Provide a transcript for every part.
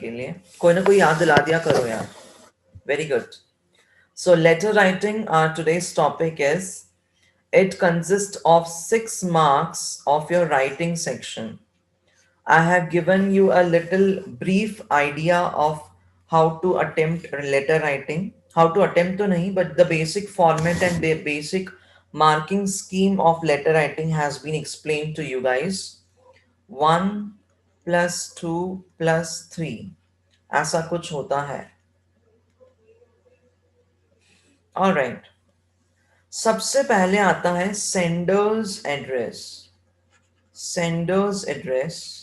के लिए, कोई ना कोई याद दिला दिया करो यार. Very good. So letter writing, today's topic is, it consists of 6 marks of your writing section. I have given you a little brief idea of how to attempt letter writing. How to attempt to nahi, but the basic format and the basic marking scheme of letter writing has been explained to you guys. 1 plus 2 plus 3 ऐसा कुछ होता है. Alright. सबसे पहले आता है sender's address. Sender's address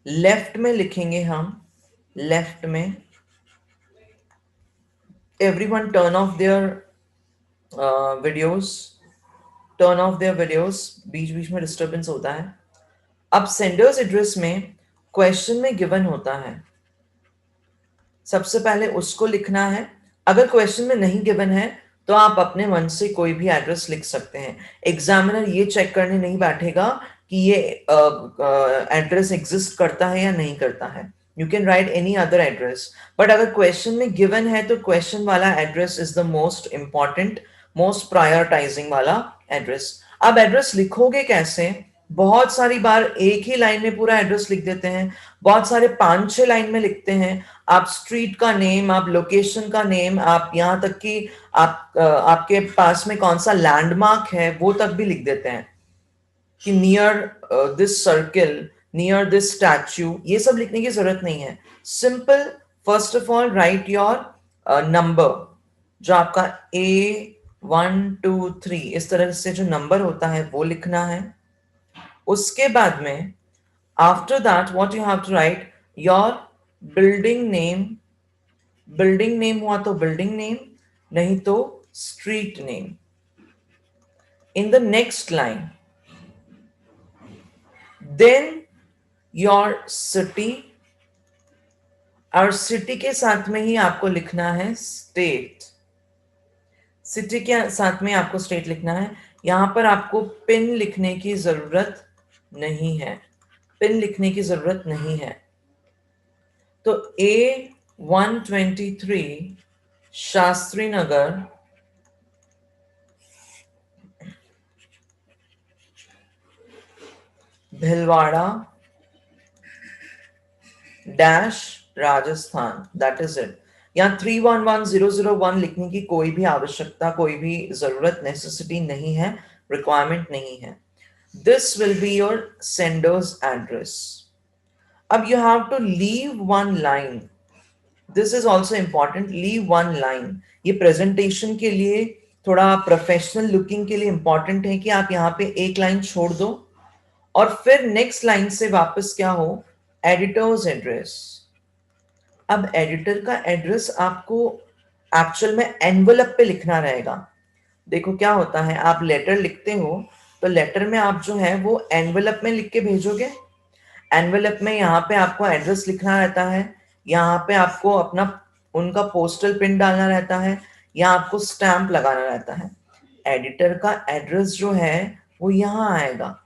left में लिखेंगे हम. लेफ्ट में everyone turn off their videos. Turn off their videos. बीच बीच में डिस्टरबेंस होता है. अब सेंडर्स एड्रेस में क्वेश्चन में गिवन होता है, सबसे पहले उसको लिखना है. अगर क्वेश्चन में नहीं गिवन है तो आप अपने मन से कोई भी एड्रेस लिख सकते हैं. एग्जामिनर ये चेक करने नहीं बैठेगा कि ये एड्रेस एग्जिस्ट करता है या नहीं करता है. You can write any other address, but अगर क्वेश्चन में गिवन है तो क्वेश्चन वाला address is the most important, most prioritising वाला एड्रेस. अब एड्रेस लिखोगे कैसे? बहुत सारी बार एक ही लाइन में पूरा एड्रेस लिख देते हैं, बहुत सारे 5-6 लाइन में लिखते हैं. आप स्ट्रीट का नेम, आप लोकेशन का नेम, आप यहाँ तक कि आपके पास में कौन सा लैंडमार्क है वो तक भी लिख देते हैं कि near this circle, near this statue. ये सब लिखने की जरूरत नहीं है. Simple, first of all right your number, जो आपका A1 2 3 इस तरह से जो नंबर होता है वो लिखना है. उसके बाद में after that what you have to write your building name. Building name हुआ तो बिल्डिंग नेम, नहीं तो street name. In the next line then your city, और सिटी के साथ में ही आपको लिखना है स्टेट. सिटी के साथ में आपको स्टेट लिखना है. यहां पर आपको पिन लिखने की जरूरत नहीं है. पिन लिखने की जरूरत नहीं है. तो A123 Shastri Nagar, Bhilwara dash Rajasthan. That is it. यहाँ 311001 लिखने की कोई भी आवश्यकता, कोई भी जरूरत, नेसेसिटी नहीं है, रिक्वायरमेंट नहीं है. This will be your sender's address. अब you have to leave one line. This is also important. Leave one line. ये presentation के लिए, थोड़ा प्रोफेशनल लुकिंग के लिए इंपॉर्टेंट है कि आप यहाँ पे एक लाइन छोड़ दो और फिर नेक्स्ट लाइन से वापस क्या हो, एडिटर्स एड्रेस. अब एडिटर का एड्रेस आपको एक्चुअल में एनवलप पे लिखना रहेगा. देखो क्या होता है, आप लेटर लिखते हो तो लेटर में आप जो है वो एनवेलप में लिख के भेजोगे. एनवेलप में यहाँ पे आपको एड्रेस लिखना रहता है, यहाँ पे आपको अपना उनका पोस्टल पिन डालना रहता है, यहाँ आपको स्टैंप लगाना रहता है. एडिटर का एड्रेस जो है वो यहाँ आएगा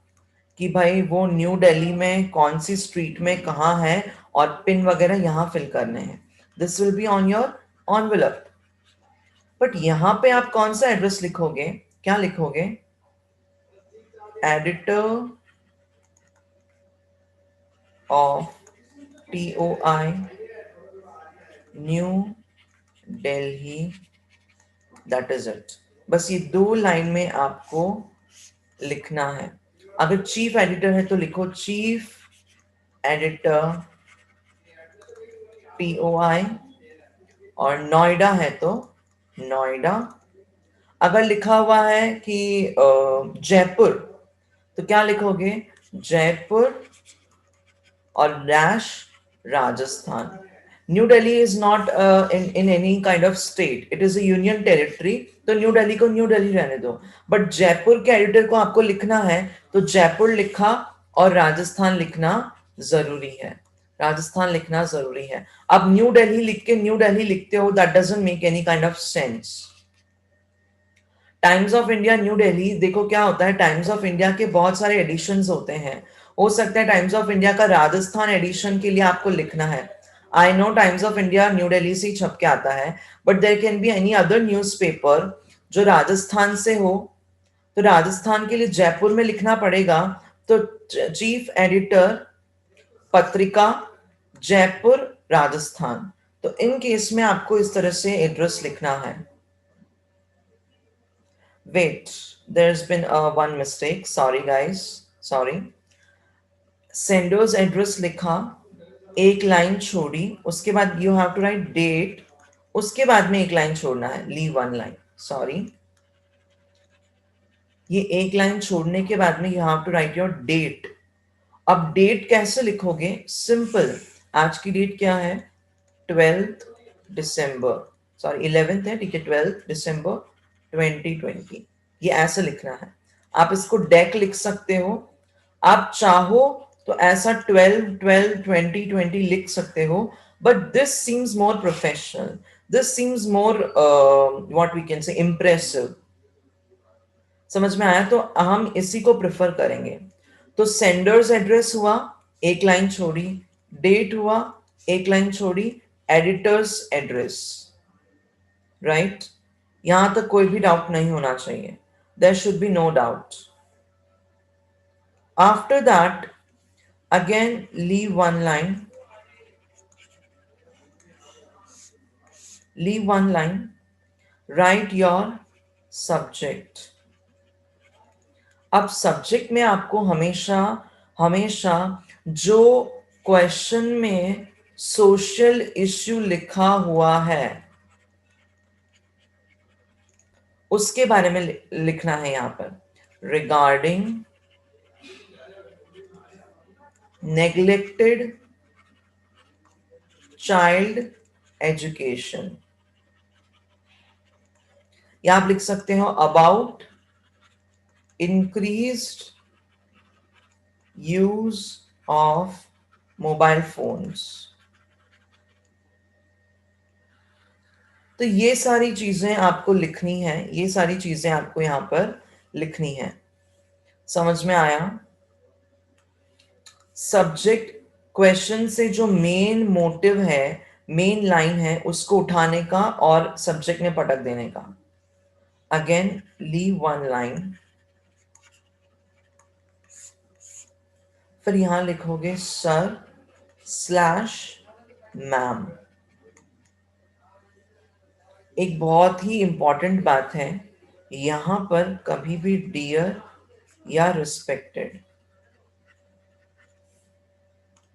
कि भाई वो न्यू दिल्ली में कौन सी स्ट्रीट में कहाँ है, और पिन वगैरह यहाँ फिल करने हैं. This will be on your envelope. But यहाँ पे आप कौन सा एड्रेस लिखोगे, क्या लिखोगे? editor of TOI New Delhi. That is it. बस ये 2 लाइन में आपको लिखना है. अगर चीफ एडिटर है तो लिखो चीफ एडिटर TOI, और नोएडा है तो नोएडा. अगर लिखा हुआ है कि जयपुर तो क्या लिखोगे? जयपुर और dash Rajasthan. New Delhi is not in any kind of state, it is a union territory, तो न्यू दिल्ली को न्यू दिल्ली रहने दो. बट जयपुर के एडिटर को आपको लिखना है तो जयपुर लिखा और राजस्थान लिखना जरूरी है. राजस्थान लिखना जरूरी है. अब न्यू दिल्ली लिख के न्यू दिल्ली लिखते हो, that doesn't make any kind of sense. Times of India new Delhi, देखो क्या होता है, टाइम्स ऑफ इंडिया के बहुत सारे एडिशंस होते हैं, हो सकता है टाइम्स ऑफ इंडिया का राजस्थान एडिशन के लिए आपको लिखना है. I know Times of India new Delhi से छप के आता है, but there can be any other newspaper जो राजस्थान से हो, तो राजस्थान के लिए जयपुर में लिखना पड़ेगा. तो चीफ एडिटर पत्रिका जयपुर राजस्थान. तो इन केस में आपको इस तरह से एड्रेस लिखना है. Wait, there's been one mistake, sorry guys, sorry. Sender's address लिखा, एक लाइन छोड़ी, उसके बाद you have to write date, उसके बाद में एक लाइन छोड़ना है, लीव वन लाइन, सॉरी. ये एक लाइन छोड़ने के बाद में you have to write your date. अब डेट कैसे लिखोगे? सिंपल. आज की डेट क्या है? 12 दिसंबर, सॉरी 11 है, ठीक है, 12 दिसंबर 2020. ये ऐसे लिखना है. आप इसको डेक लिख सकते हो, आप चाहो तो ऐसा 12/12/2020 लिख सकते हो, but this seems more professional, this seems more what we can say impressive. समझ में आया? तो हम इसी को प्रेफर करेंगे. तो सेंडर्स एड्रेस हुआ, एक लाइन छोड़ी, डेट हुआ, एक लाइन छोड़ी, एडिटर्स एड्रेस, राइट. यहां तक कोई भी डाउट नहीं होना चाहिए. There should be no doubt. After that again leave one line, write your subject. अब सब्जेक्ट में आपको हमेशा हमेशा जो क्वेश्चन में सोशल इश्यू लिखा हुआ है उसके बारे में लिखना है. यहां पर रिगार्डिंग neglected child education, या आप लिख सकते हो about increased use of mobile phones. तो ये सारी चीजें आपको लिखनी है, ये सारी चीजें आपको यहां पर लिखनी है. समझ में आया? सब्जेक्ट क्वेश्चन से जो मेन मोटिव है, मेन लाइन है, उसको उठाने का और सब्जेक्ट में पटक देने का. अगेन लीव वन लाइन, फिर यहां लिखोगे सर स्लैश मैम. एक बहुत ही इंपॉर्टेंट बात है, यहां पर कभी भी डियर या रिस्पेक्टेड,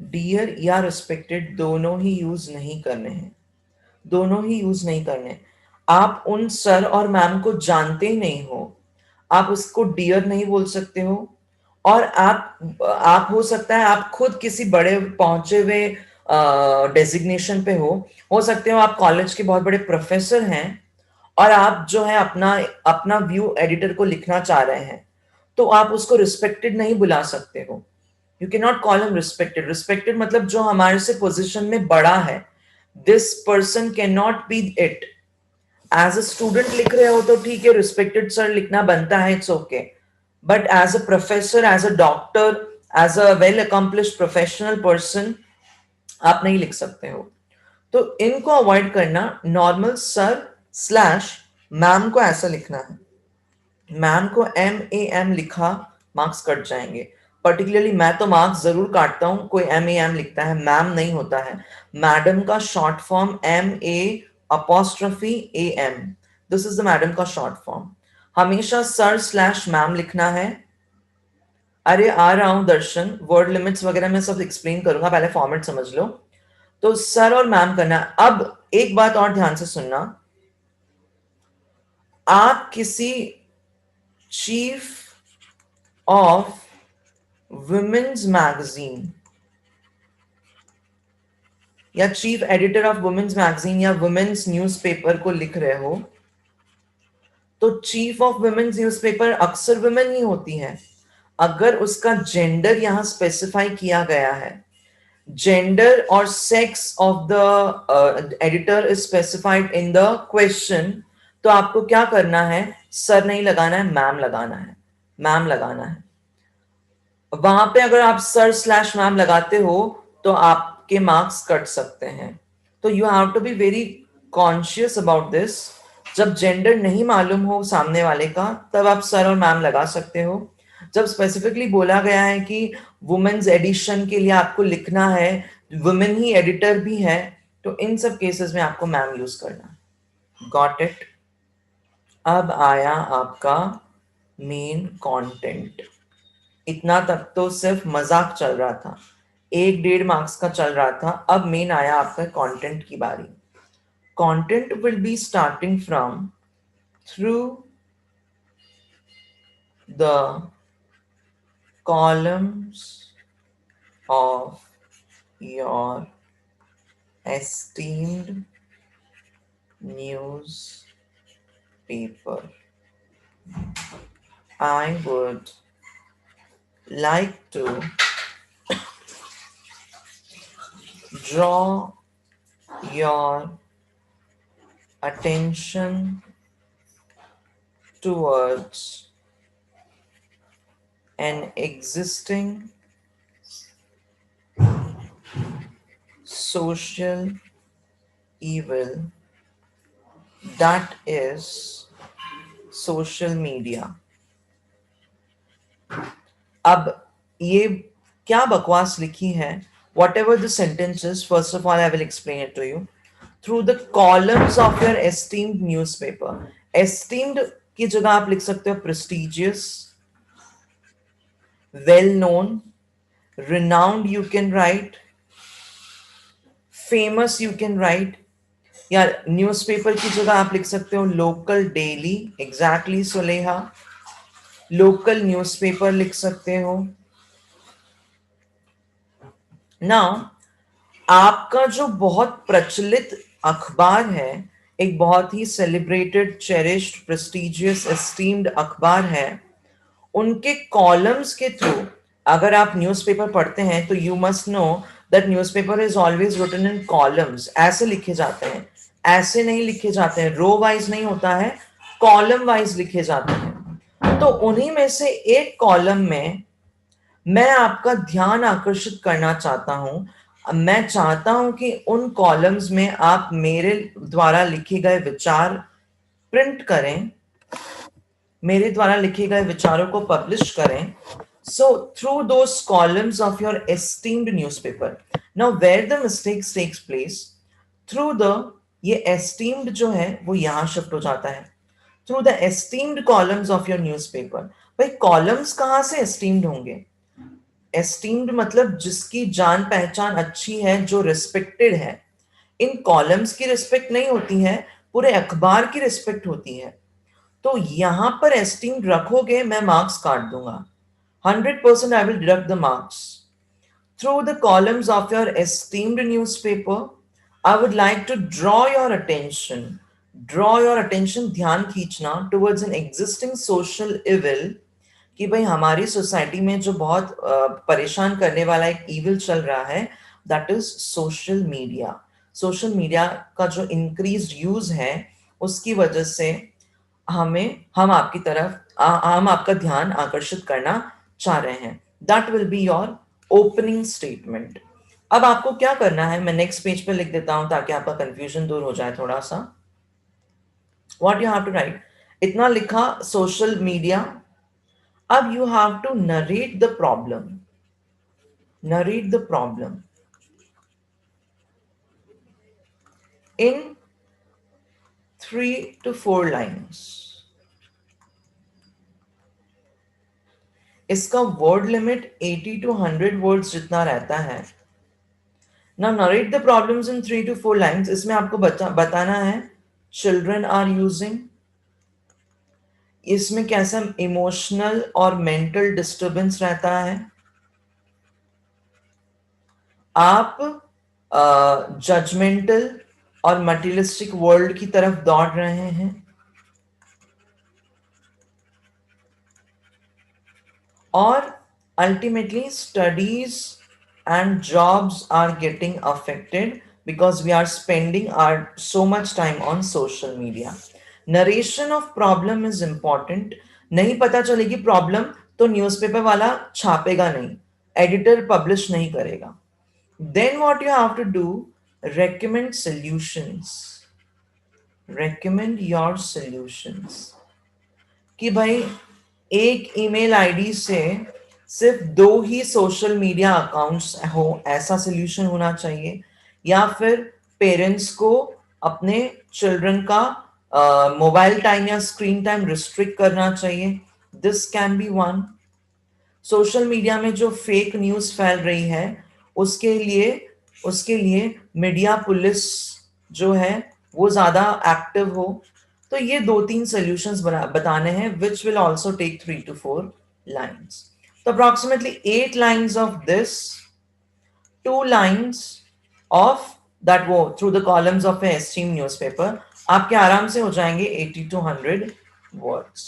डियर या रिस्पेक्टेड दोनों ही यूज नहीं करने हैं, दोनों ही यूज नहीं करने. आप उन सर और मैम को जानते ही नहीं हो, आप उसको डियर नहीं बोल सकते हो. और आप हो सकता है आप खुद किसी बड़े पहुंचे हुए डेजिग्नेशन पे हो सकते हो आप कॉलेज के बहुत बड़े प्रोफेसर हैं और आप जो है अपना अपना व्यू एडिटर को लिखना चाह रहे हैं, तो आप उसको रिस्पेक्टेड नहीं बुला सकते हो. You can not call him respected. Respected मतलब जो हमारे से पोजीशन में बड़ा है. This person can not be it. As a student लिख रहे हो तो ठीक है, रिस्पेक्टेड सर लिखना बनता है, it's okay. But as a professor, as a doctor, as a well accomplished professional person आप नहीं लिख सकते हो. तो इनको अवॉइड करना. नॉर्मल सर स्लैश मैम को ऐसा लिखना है. मैम को MAM लिखा, मार्क्स कट जाएंगे. पर्टिकुलरली मैं तो मार्क्स जरूर काटता हूं, कोई MAM लिखता है, मैम नहीं होता है. मैडम का short form MA''AM. This is the madam का शॉर्ट फॉर्म. हमेशा सर स्लैश मैम लिखना है. अरे आ रहा हूं दर्शन, वर्ड लिमिट्स वगैरह मैं सब एक्सप्लेन करूंगा, पहले फॉर्मेट समझ लो. तो सर और मैम करना. अब एक बात और ध्यान से सुनना, आप किसी चीफ ऑफ वुमेन्स मैगजीन या chief editor of women's magazine या वुमेन्स न्यूज़पेपर को लिख रहे हो, तो चीफ ऑफ वुमेन्स न्यूज़पेपर अक्सर वुमेन ही होती है. अगर उसका जेंडर यहां स्पेसिफाई किया गया है, जेंडर और sex of the editor is specified in the question, तो आपको क्या करना है? सर नहीं लगाना है, मैम लगाना है, मैम लगाना है. वहां पे अगर आप सर स्लैश मैम लगाते हो तो आपके मार्क्स कट सकते हैं। तो you have to be very conscious about this. जब जेंडर नहीं मालूम हो सामने वाले का तब आप सर और मैम लगा सकते हो। जब स्पेसिफिकली बोला गया है कि वुमेन्स एडिशन के लिए आपको लिखना है, वुमेन ही एडिटर भी है, तो इन सब केसेस में आपको मैम यूज करना। Got it? अब आया आपका मेन कंटेंट। इतना तक तो सिर्फ मजाक चल रहा था, 1-1.5 मार्क्स का चल रहा था। अब मेन आया आपका कंटेंट की बारी। Content will be starting from through the columns of your esteemed newspaper. I would like to draw your attention towards an existing social evil, that is social media. अब ये क्या बकवास लिखी है? Whatever the sentence is, first of all, I will explain it to you. Through the columns of your esteemed newspaper. Esteemed की जगह आप लिख सकते हो prestigious, well known, renowned you can write, famous you can write, या newspaper की जगह आप लिख सकते हो लोकल डेली, एग्जैक्टली सुलेहा, लोकल न्यूज़पेपर लिख सकते हो। नाउ आपका जो बहुत प्रचलित अखबार है, एक बहुत ही सेलिब्रेटेड, चेरिश्ड, प्रेस्टिजियस, एस्टीम्ड अखबार है, उनके कॉलम्स के थ्रू अगर आप न्यूज़पेपर पढ़ते हैं तो you must know that newspaper is always written in columns. ऐसे लिखे जाते हैं, ऐसे नहीं लिखे जाते हैं, रो वाइज नहीं होता है, कॉलम वाइज लिखे जाते हैं। तो उन्हीं में से एक कॉलम में मैं आपका ध्यान आकर्षित करना चाहता हूं। मैं चाहता हूं कि उन कॉलम्स में आप मेरे द्वारा लिखे गए विचार प्रिंट करें, मेरे द्वारा लिखे गए विचारों को पब्लिश करें। So through those columns of your esteemed newspaper. Now where the mistakes takes place, through the, ये एस्टीम्ड जो है वो यहां शिफ्ट हो जाता है, through the esteemed columns of your newspaper. भाई कॉलम्स कहां से एस्टीम्ड होंगे? एस्टीम्ड मतलब जिसकी जान पहचान अच्छी है, जो रिस्पेक्टेड है। इन कॉलम्स की रिस्पेक्ट नहीं होती है, पूरे अखबार की रिस्पेक्ट होती है। तो यहां पर एस्टीम्ड रखोगे, मैं मार्क्स काट दूंगा, 100% I will deduct the marks. Through the columns of your esteemed newspaper I would like to draw your attention, draw your attention, ध्यान खींचना, towards an existing social evil, कि भाई हमारी सोसाइटी में जो बहुत परेशान करने वाला एक इविल चल रहा है, that is social media. Social media का जो इंक्रीज्ड यूज है उसकी वजह से हम आपकी तरफ हम आपका ध्यान आकर्षित करना चाह रहे हैं। That will be your opening statement. अब आपको क्या करना है, मैं नेक्स्ट पेज पे लिख देता हूं ताकि आपका कंफ्यूजन दूर हो जाए थोड़ा सा। What you have to write, इतना लिखा सोशल मीडिया। अब you have to narrate the problem. Narrate the problem in 3 to 4 lines. इसका वर्ड लिमिट 80 to 100 वर्ड्स जितना रहता है। Now narrate the problems in 3 to 4 lines. इसमें आपको बताना है children are using, इसमें कैसा इमोशनल और मेंटल डिस्टर्बेंस रहता है, आप जजमेंटल और मटीरियलिस्टिक वर्ल्ड की तरफ दौड़ रहे हैं, और ultimately studies and jobs are getting affected because we are spending our so much time on social media. Narration of problem is important. नहीं पता चलेगी प्रॉब्लम तो न्यूज़पेपर वाला छापेगा नहीं, एडिटर पब्लिश नहीं करेगा. Then what you have to do, recommend solutions. Recommend your solutions. कि भाई एक ईमेल आईडी से सिर्फ 2 ही सोशल मीडिया अकाउंट्स हो, ऐसा सोल्यूशन होना चाहिए, या फिर पेरेंट्स को अपने चिल्ड्रन का मोबाइल टाइम या स्क्रीन टाइम रिस्ट्रिक्ट करना चाहिए. This can be one. Social media में जो फेक न्यूज़ फैल रही है उसके लिए मीडिया पुलिस जो है वो ज़्यादा एक्टिव हो. तो ये 2-3 सॉल्यूशंस बताने हैं, which will also take 3 to 4 lines. तो approximately 8 lines of this, 2 lines of that वो through the columns of a esteemed newspaper, आपके आराम से हो जाएंगे 80 to 100 words.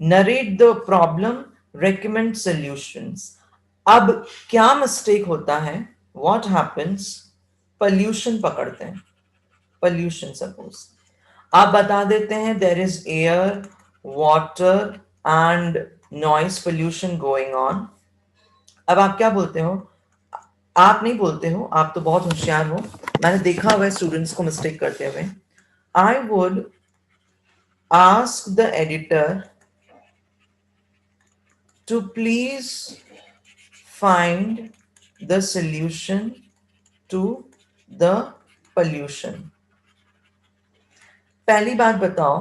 Narrate the problem, recommend solutions. अब क्या मिस्टेक होता है? What happens? Pollution पकड़ते हैं. Pollution suppose. आप बता देते हैं there is air, water and noise pollution going on. अब आप क्या बोलते हो? आप नहीं बोलते हो, आप तो बहुत होशियार हो, मैंने देखा हुआ है स्टूडेंट्स को मिस्टेक करते हुए. I would ask the editor to please find the solution to the pollution. पहली बात बताओ,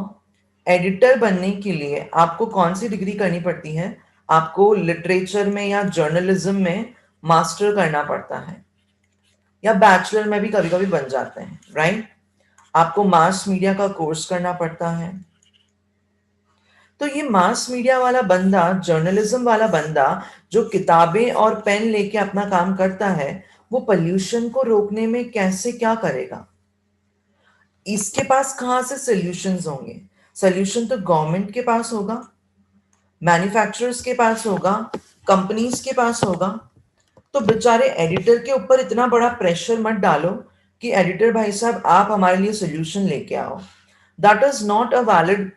एडिटर बनने के लिए आपको कौन सी डिग्री करनी पड़ती है? आपको लिटरेचर में या जर्नलिज्म में मास्टर करना पड़ता है, या बैचलर में भी कभी कभी बन जाते हैं, राइट? आपको मास मीडिया का कोर्स करना पड़ता है. तो ये मास मीडिया वाला बंदा, जर्नलिज्म वाला बंदा जो किताबें और पेन लेके अपना काम करता है, वो पोल्यूशन को रोकने में कैसे क्या करेगा? इसके पास कहां से सॉल्यूशंस होंगे? सॉल्यूशन तो गवर्नमेंट के पास होगा, मैन्युफैक्चरर्स के पास होगा, कंपनीज के पास होगा. तो बेचारे एडिटर के ऊपर इतना बड़ा प्रेशर मत डालो कि एडिटर भाई साहब आप हमारे लिए सॉल्यूशन लेके आओ. That is not a valid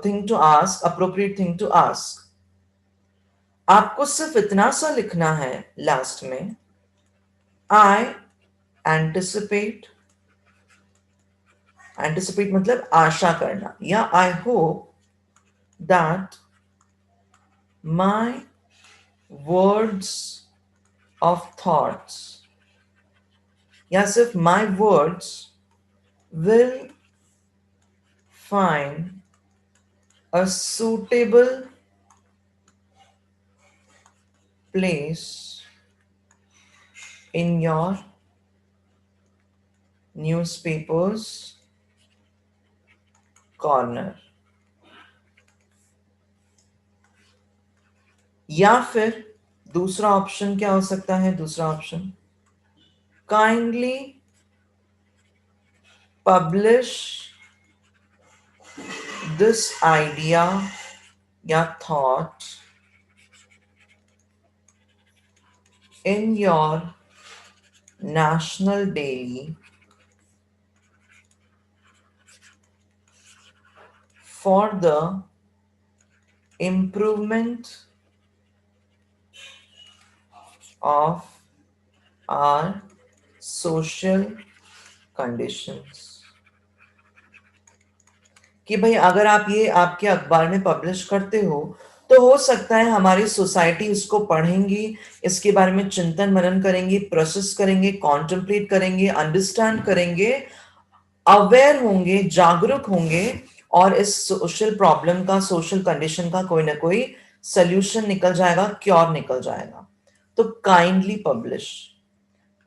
thing to ask, appropriate thing to ask. आपको सिर्फ इतना सा लिखना है लास्ट में, आई एंटिसिपेट. एंटिसिपेट मतलब आशा करना, या I hope that my words of thoughts, या सिर्फ my words will find a suitable place in your newspaper's corner. या फिर दूसरा ऑप्शन क्या हो सकता है? दूसरा option, kindly publish this idea या thought in your national daily for the improvement of our social conditions. कि भाई अगर आप ये आपके अखबार में पब्लिश करते हो तो हो सकता है हमारी सोसाइटी इसको पढ़ेंगी, इसके बारे में चिंतन मनन करेंगे, प्रोसेस करेंगे, कॉन्टेम्पलेट करेंगे, अंडरस्टैंड करेंगे, अवेयर होंगे, जागरूक होंगे, और इस सोशल प्रॉब्लम का, सोशल कंडीशन का कोई ना कोई सोल्यूशन निकल जाएगा, क्योर निकल जाएगा. तो kindly publish,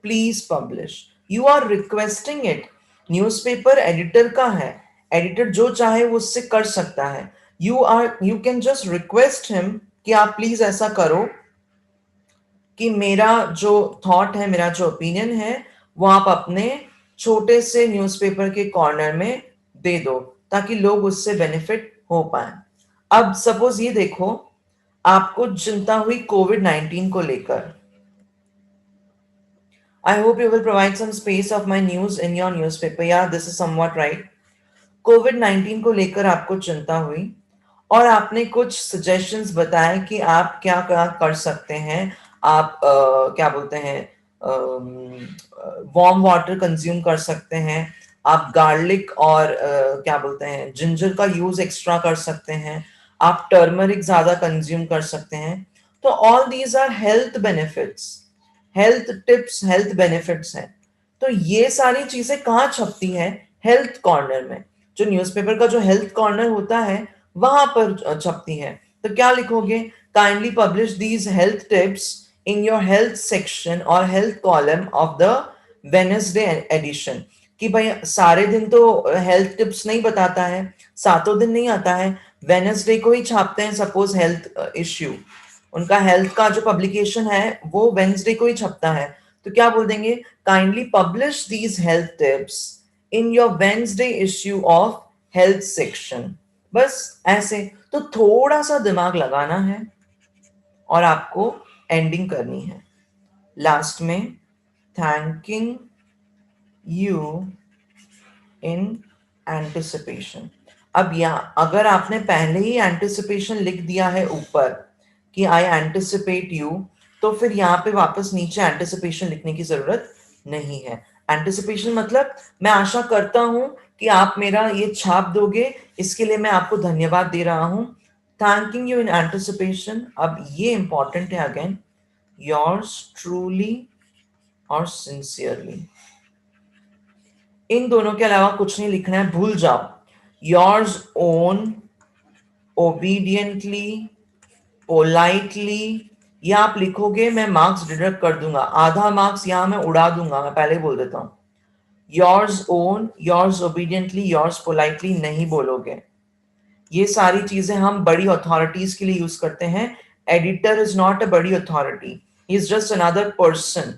please publish, you are requesting it. Newspaper editor का है, एडिटर जो चाहे वो उससे कर सकता है. You can just request him कि आप प्लीज ऐसा करो कि मेरा जो थॉट है, मेरा जो ओपिनियन है, वो आप अपने छोटे से न्यूज़पेपर के कॉर्नर में दे दो ताकि लोग उससे बेनिफिट हो पाए. अब सपोज ये देखो, आपको चिंता हुई कोविड-19 को लेकर. I hope you will provide some space of my news in your newspaper. Yeah, this is somewhat right. कोविड-19 को लेकर आपको चिंता हुई और आपने कुछ सजेशंस बताए कि आप क्या क्या कर सकते हैं। आप क्या बोलते हैं, वार्म वाटर कंज्यूम कर सकते हैं, आप गार्लिक और क्या बोलते हैं जिंजर का यूज एक्स्ट्रा कर सकते हैं, आप टर्मरिक ज्यादा कंज्यूम कर सकते हैं। तो all these are health benefits, health tips, health benefits हैं। तो ये सारी चीजें कहाँ छपती है? हेल्थ कॉर्नर में। जो न्यूज़पेपर का जो हेल्थ कॉर्नर होता है वहां पर छपती है। तो क्या लिखोगे? Kindly publish these health tips in your health section और health column of the Wednesday edition. कि भाई सारे दिन तो हेल्थ टिप्स नहीं बताता है, सातों दिन नहीं आता है, वेनेसडे को ही छापते हैं सपोज हेल्थ इश्यू। उनका हेल्थ का जो पब्लिकेशन है वो वेंसडे को ही छपता है। तो क्या बोल देंगे? Kindly publish these health tips in your Wednesday issue of health section. बस ऐसे। तो थोड़ा सा दिमाग लगाना है और आपको एंडिंग करनी है लास्ट में, थैंकिंग यू इन एंटिसिपेशन। अब यहाँ अगर आपने पहले ही एंटिसिपेशन लिख दिया है ऊपर कि आई एंटिसिपेट यू, तो फिर यहाँ पे वापस नीचे एंटिसिपेशन लिखने की जरूरत नहीं है। एंटिसिपेशन मतलब मैं आशा करता हूं कि आप मेरा ये छाप दोगे, इसके लिए मैं आपको धन्यवाद दे रहा हूं। थैंकिंग यू इन एंटिसिपेशन, अब ये इंपॉर्टेंट है अगेन, योर्स ट्रूली और सिंसियरली। इन दोनों के अलावा कुछ नहीं लिखना है, भूल जाओ। योर्स ओन, ओबीडियंटली, पोलाइटली, या आप लिखोगे मैं मार्क्स डिडक्ट कर दूंगा, आधा मार्क्स यहां मैं उड़ा दूंगा, मैं पहले बोल देता हूं। Yours own, yours obediently, yours politely नहीं बोलोगे। ये सारी चीजें हम बड़ी अथॉरिटीज के लिए यूज करते हैं। एडिटर इज नॉट अ बड़ी authority, he is just another person.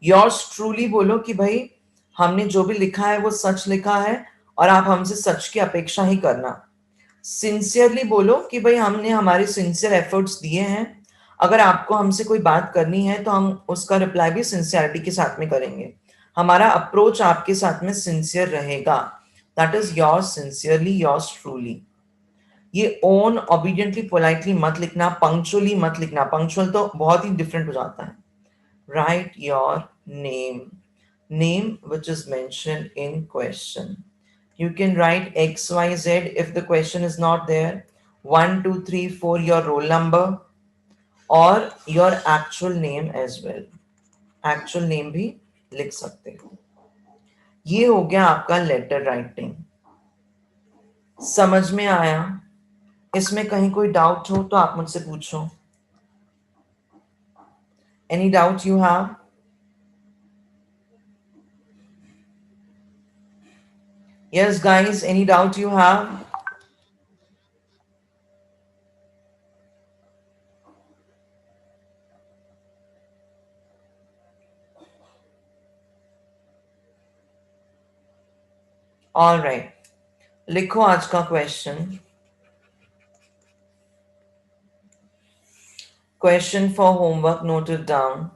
Yours truly बोलो कि भाई हमने जो भी लिखा है वो सच लिखा है और आप हमसे सच की अपेक्षा ही करना। सिंसियरली बोलो कि भाई हमने हमारे सिंसियर एफर्ट्स दिए हैं, अगर आपको हमसे कोई बात करनी है तो हम उसका रिप्लाई भी सिंसियरिटी के साथ में करेंगे, हमारा अप्रोच आपके साथ में सिंसियर रहेगा। That is yours sincerely, yours truly. ये ओन, ओबीडियंटली, पोलाइटली मत लिखना, पंक्चुअली मत लिखना, पंक्चुअल तो बहुत ही डिफरेंट हो जाता है। Write your name, name which is mentioned in question. You can write XYZ if the question is not there. 1, 2, 3, 4 your roll number or your actual name as well. Actual name भी लिख सकते हो। ये हो गया आपका लेटर राइटिंग। समझ में आया? इसमें कहीं कोई डाउट हो तो आप मुझसे पूछो। Any doubt you have? Yes guys, any doubt you have? All right. लिखो आज का question. Question for homework noted down.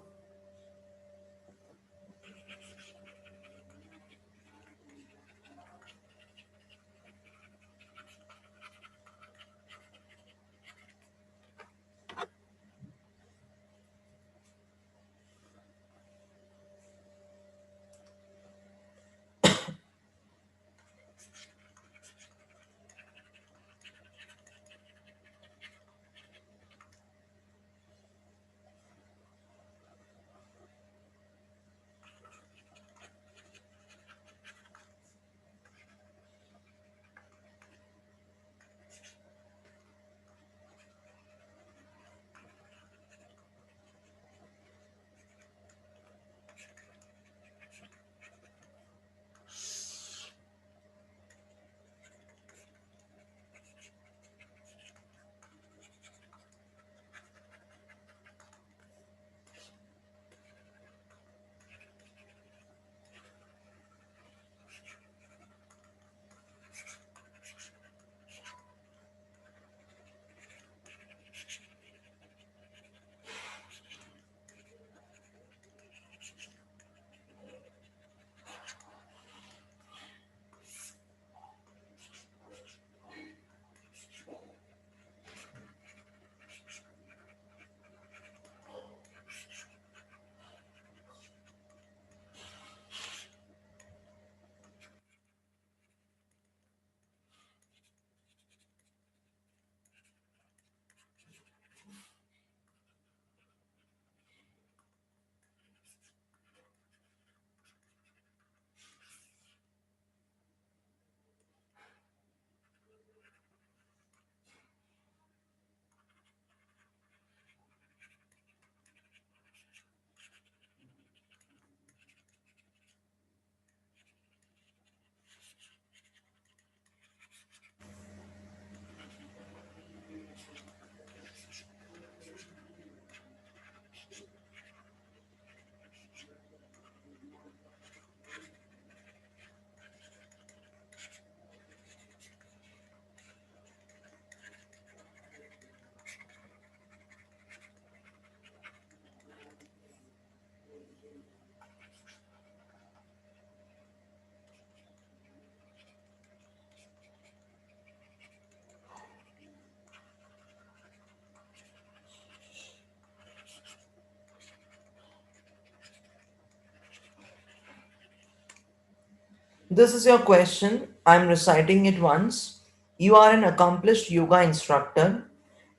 This is your question. I'm reciting it once. You are an accomplished yoga instructor.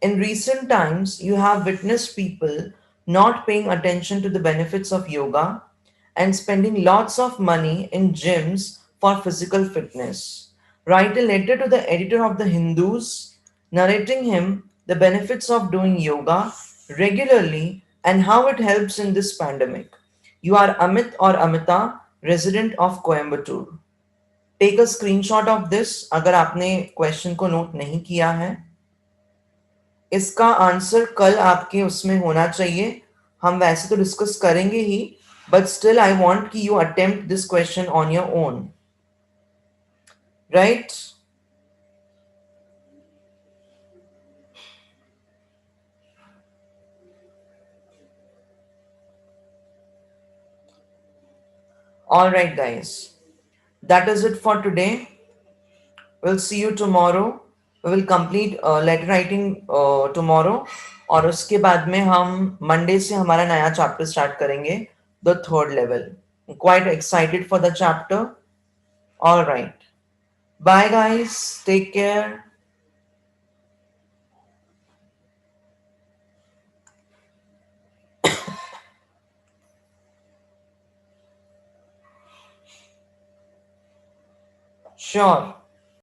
In recent times, you have witnessed people not paying attention to the benefits of yoga and spending lots of money in gyms for physical fitness. Write a letter to the editor of the Hindus, narrating him the benefits of doing yoga regularly and how it helps in this pandemic. You are Amit or Amita, resident of Coimbatore. Take a screenshot of this अगर आपने question को note नहीं किया है. इसका answer कल आपके उसमें होना चाहिए. हम वैसे तो डिस्कस करेंगे ही, बट स्टिल आई वांट कि you attempt this question on your own, right? All right, guys. That is it for today. We'll see you tomorrow. We will complete letter writing tomorrow. और उसके बाद में हम Monday से हमारा नया chapter start करेंगे, the third level. Quite excited for the chapter. All right. Bye, guys. Take care. Sure.